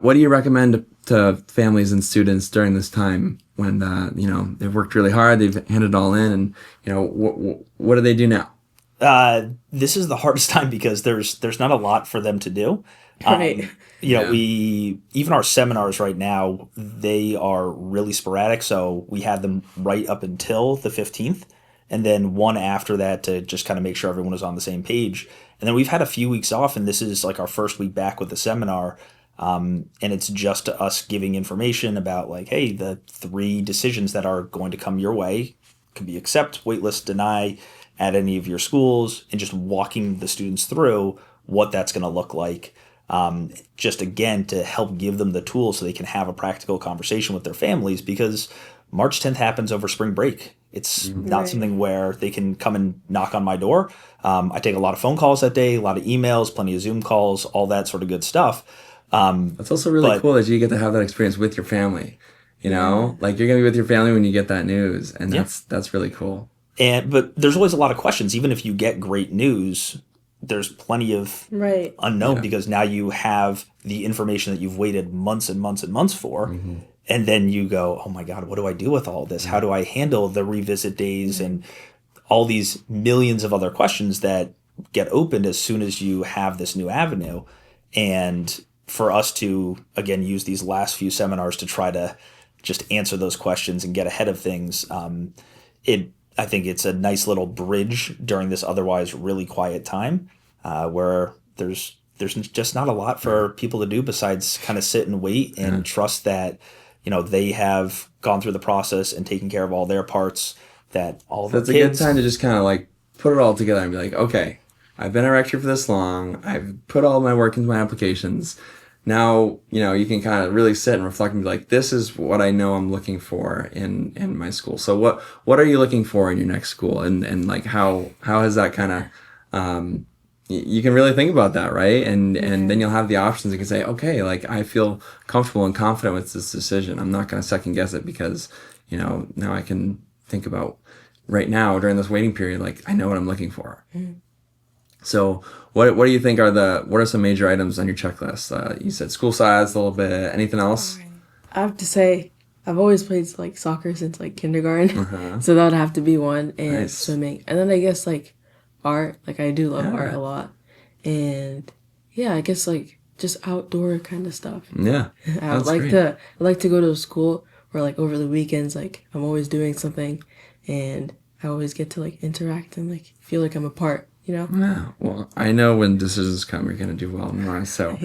What do you recommend to families and students during this time when they've worked really hard, they've handed it all in, and what do they do now? This is the hardest time because there's not a lot for them to do. Right. Yeah. We even our seminars right now, they are really sporadic. So we had them right up until the 15th, and then one after that to just kind of make sure everyone was on the same page. And then we've had a few weeks off, and this is like our first week back with the seminar. And it's just us giving information about like, hey, the three decisions that are going to come your way could be accept, waitlist, deny at any of your schools, and just walking the students through what that's going to look like. Just again to help give them the tools so they can have a practical conversation with their families because March 10th happens over spring break. It's not Right. something where they can come and knock on my door. I take a lot of phone calls that day, a lot of emails, plenty of Zoom calls, all that sort of good stuff. That's also really But cool that you get to have that experience with your family. Like you're gonna be with your family when you get that news, and Yeah. that's really cool. but there's always a lot of questions. Even if you get great news, there's plenty of Right. unknown Yeah. because now you have the information that you've waited months and months and months for. Mm-hmm. And then you go, oh my God, what do I do with all this? How do I handle the revisit days and all these millions of other questions that get opened as soon as you have this new avenue? And for us to, again, use these last few seminars to try to just answer those questions and get ahead of things, I think it's a nice little bridge during this otherwise really quiet time where there's just not a lot for people to do besides kind of sit and wait and trust that they have gone through the process and taken care of all their parts. That all of That's the a good kids, time to just kind of like put it all together and be like, okay, I've been a rector for this long. I've put all my work into my applications. Now, you can kind of really sit and reflect and be like, this is what I know I'm looking for in my school. So what are you looking for in your next school? And like, how has that kind of, you can really think about that, right? And then you'll have the options. You can say, okay, like I feel comfortable and confident with this decision. I'm not going to second guess it because, now I can think about right now during this waiting period, like I know what I'm looking for. So what do you think what are some major items on your checklist? You said school size a little bit. Anything else? I have to say, I've always played like soccer since like kindergarten, so that would have to be one, and Nice. swimming, and then I guess like art. Like I do love Yeah. art a lot, and yeah, I guess like just outdoor kind of stuff. Yeah, I would that's like great. to. I like to go to a school where like over the weekends, like I'm always doing something, and I always get to like interact and like feel like I'm a part. Yeah. Well, I know when decisions come, you're gonna do well, Noora. So